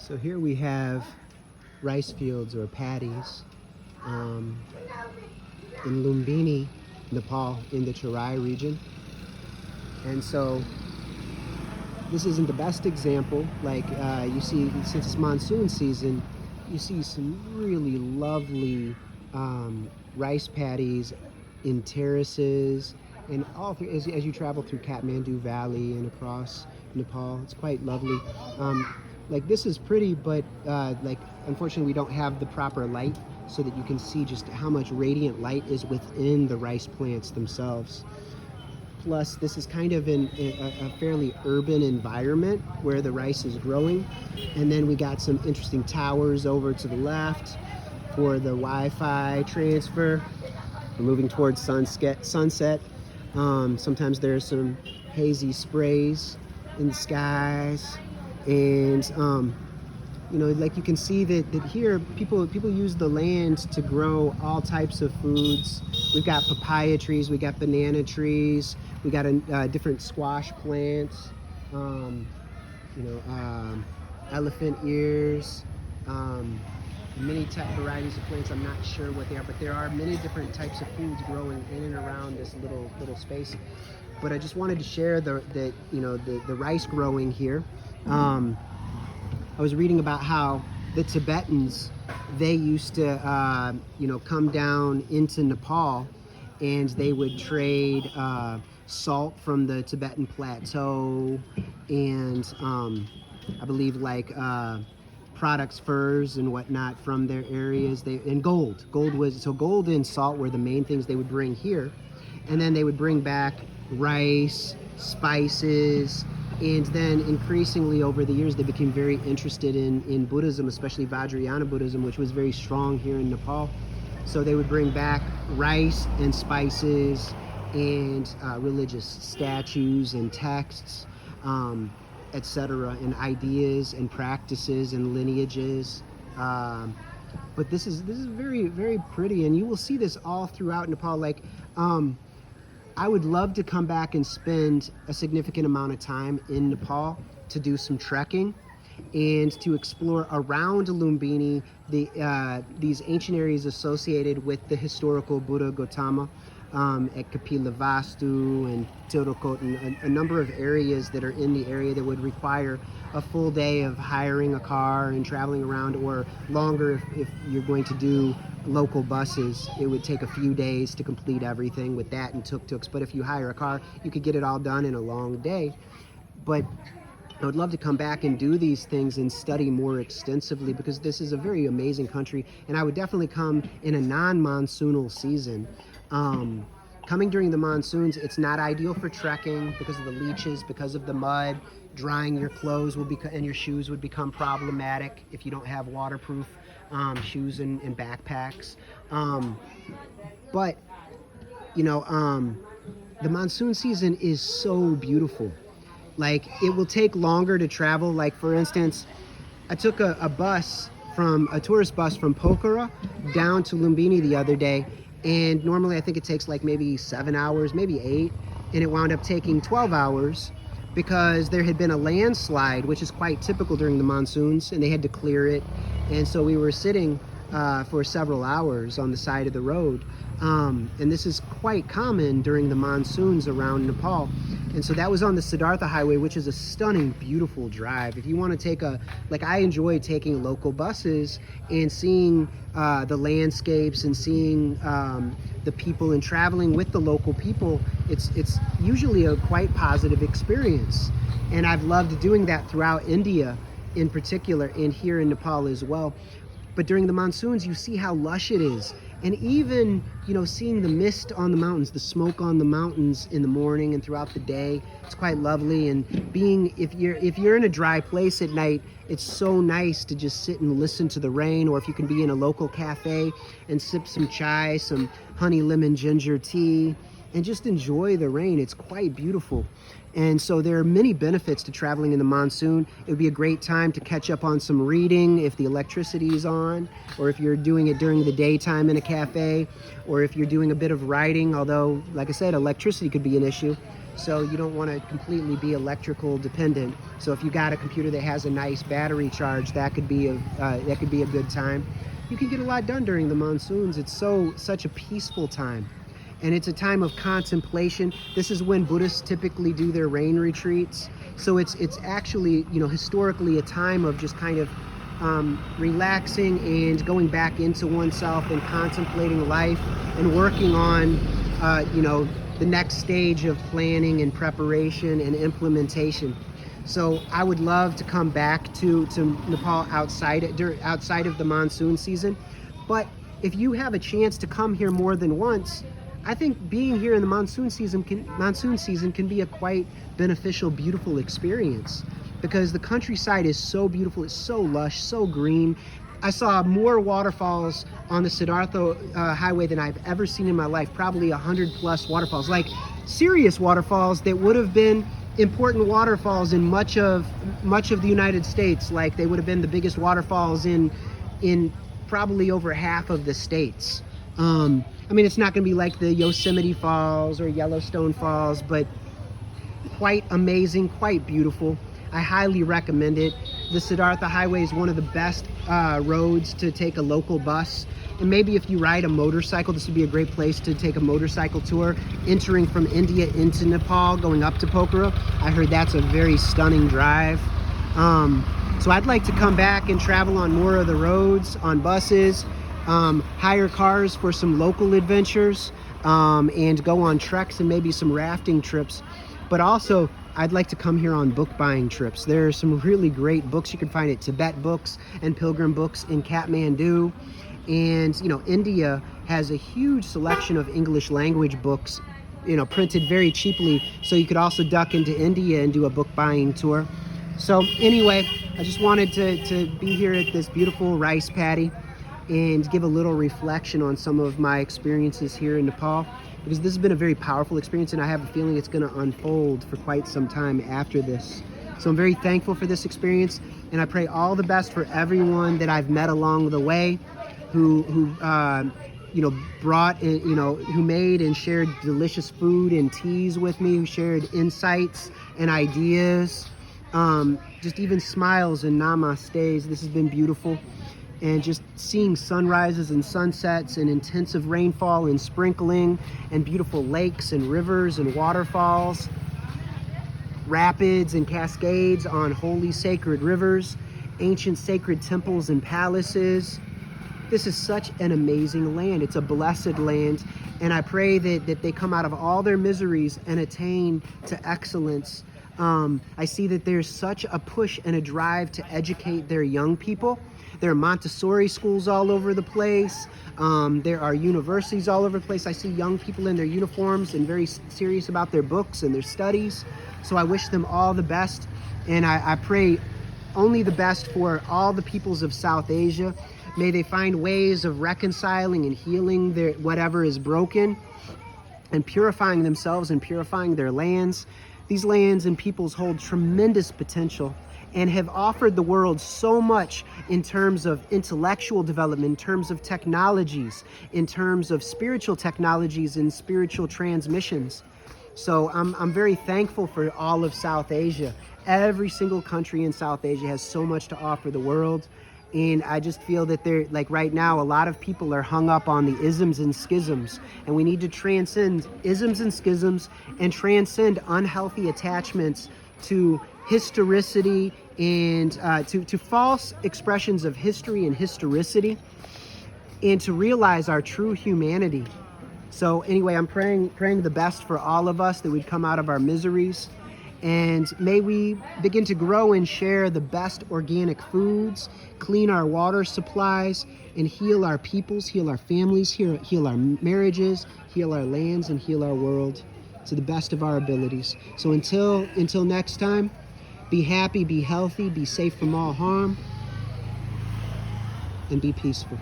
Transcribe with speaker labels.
Speaker 1: So here we have rice fields or paddies in Lumbini, Nepal, in the Terai region. And so this isn't the best example. Like you see, since it's monsoon season, you see some really lovely rice paddies in terraces and all through, as you travel through Kathmandu Valley and across Nepal. It's quite lovely. Like this is pretty, but like unfortunately we don't have the proper light so that you can see just how much radiant light is within the rice plants themselves. Plus, this is kind of in a fairly urban environment where the rice is growing. And then we got some interesting towers over to the left for the Wi-Fi transfer. We're moving towards sunset. Sometimes there's some hazy sprays in the skies. And, you know, like you can see that here people use the land to grow all types of foods. We've got papaya trees, we got banana trees, we got different squash plants, elephant ears, many varieties of plants. I'm not sure what they are, but there are many different types of foods growing in and around this little space. But I just wanted to share the rice growing here. I was reading about how the Tibetans, they used to, come down into Nepal and they would trade salt from the Tibetan plateau and I believe like products, furs and whatnot from their areas. And gold and salt were the main things they would bring here. And then they would bring back rice, spices, and then increasingly over the years, they became very interested in Buddhism, especially Vajrayana Buddhism, which was very strong here in Nepal. So they would bring back rice and spices and religious statues and texts, etc., and ideas and practices and lineages. But this is very, very pretty, and you will see this all throughout Nepal. Like, I would love to come back and spend a significant amount of time in Nepal to do some trekking and to explore around Lumbini these ancient areas associated with the historical Buddha Gautama at Kapilavastu and Tirukot, and a number of areas that are in the area that would require a full day of hiring a car and traveling around, or longer if you're going to do local buses. It would take a few days to complete everything with that and tuk-tuks, but if you hire a car, you could get it all done in a long day. But I would love to come back and do these things and study more extensively, because this is a very amazing country, and I would definitely come in a non-monsoonal season. Coming during the monsoons, it's not ideal for trekking because of the leeches, because of the mud. Drying your clothes and your shoes would become problematic if you don't have waterproof shoes and backpacks. But the monsoon season is so beautiful. Like, it will take longer to travel. Like, for instance, I took a tourist bus from Pokhara down to Lumbini the other day, and normally I think it takes like maybe 7 hours, maybe 8, and it wound up taking 12 hours because there had been a landslide, which is quite typical during the monsoons, and they had to clear it. And so we were sitting for several hours on the side of the road. And this is quite common during the monsoons around Nepal. And so that was on the Siddhartha Highway, which is a stunning, beautiful drive. If you want to take I enjoy taking local buses and seeing the landscapes and seeing the people and traveling with the local people. It's usually a quite positive experience. And I've loved doing that throughout India in particular, and here in Nepal as well. But during the monsoons, you see how lush it is. And even, seeing the mist on the mountains, the smoke on the mountains in the morning and throughout the day, it's quite lovely. And if you're in a dry place at night, it's so nice to just sit and listen to the rain, or if you can be in a local cafe and sip some chai, some honey lemon ginger tea, and just enjoy the rain. It's quite beautiful. And so there are many benefits to traveling in the monsoon. It would be a great time to catch up on some reading if the electricity is on, or if you're doing it during the daytime in a cafe, or if you're doing a bit of writing, although, like I said, electricity could be an issue. So you don't want to completely be electrical dependent. So if you got a computer that has a nice battery charge, that could be a good time. You can get a lot done during the monsoons. It's such a peaceful time. And it's a time of contemplation. This is when Buddhists typically do their rain retreats. So it's actually, you know, historically a time of just kind of relaxing and going back into oneself and contemplating life and working on, you know, the next stage of planning and preparation and implementation. So I would love to come back to Nepal outside of the monsoon season. But if you have a chance to come here more than once, I think being here in the monsoon season can be a quite beneficial, beautiful experience, because the countryside is so beautiful. It's so lush, so green. I saw more waterfalls on the Siddhartha highway than I've ever seen in my life. Probably 100+ waterfalls, like serious waterfalls that would have been important waterfalls in much of the United States. Like they would have been the biggest waterfalls in probably over half of the states. I mean, it's not going to be like the Yosemite Falls or Yellowstone Falls, but quite amazing, quite beautiful. I highly recommend it. The Siddhartha Highway is one of the best roads to take a local bus. And maybe if you ride a motorcycle, this would be a great place to take a motorcycle tour, entering from India into Nepal, going up to Pokhara. I heard that's a very stunning drive. So I'd like to come back and travel on more of the roads, on buses, hire cars for some local adventures, and go on treks and maybe some rafting trips. But also, I'd like to come here on book buying trips. There are some really great books you can find at Tibet Books and Pilgrim Books in Kathmandu. And, you know, India has a huge selection of English language books, you know, printed very cheaply. So you could also duck into India and do a book buying tour. So anyway, I just wanted to be here at this beautiful rice paddy and give a little reflection on some of my experiences here in Nepal, because this has been a very powerful experience, and I have a feeling it's going to unfold for quite some time after this. So I'm very thankful for this experience, and I pray all the best for everyone that I've met along the way, who you know, brought in, you know, who made and shared delicious food and teas with me, who shared insights and ideas, just even smiles and namastes. This has been beautiful. And just seeing sunrises and sunsets and intensive rainfall and sprinkling and beautiful lakes and rivers and waterfalls, rapids and cascades on holy sacred rivers, ancient sacred temples and palaces. This is such an amazing land. It's a blessed land. And I pray that they come out of all their miseries and attain to excellence. I see that there's such a push and a drive to educate their young people. There are Montessori schools all over the place. There are universities all over the place. I see young people in their uniforms and very serious about their books and their studies. So I wish them all the best. And I pray only the best for all the peoples of South Asia. May they find ways of reconciling and healing their whatever is broken, and purifying themselves and purifying their lands. These lands and peoples hold tremendous potential and have offered the world so much in terms of intellectual development, in terms of technologies, in terms of spiritual technologies and spiritual transmissions. So I'm very thankful for all of South Asia. Every single country in South Asia has so much to offer the world. And I just feel that they're, like right now, a lot of people are hung up on the isms and schisms. And we need to transcend isms and schisms and transcend unhealthy attachments to historicity and to false expressions of history and historicity, and to realize our true humanity. So anyway, I'm praying the best for all of us, that we'd come out of our miseries. And may we begin to grow and share the best organic foods, clean our water supplies, and heal our peoples, heal our families, heal our marriages, heal our lands, and heal our world to the best of our abilities. So until next time, be happy, be healthy, be safe from all harm, and be peaceful.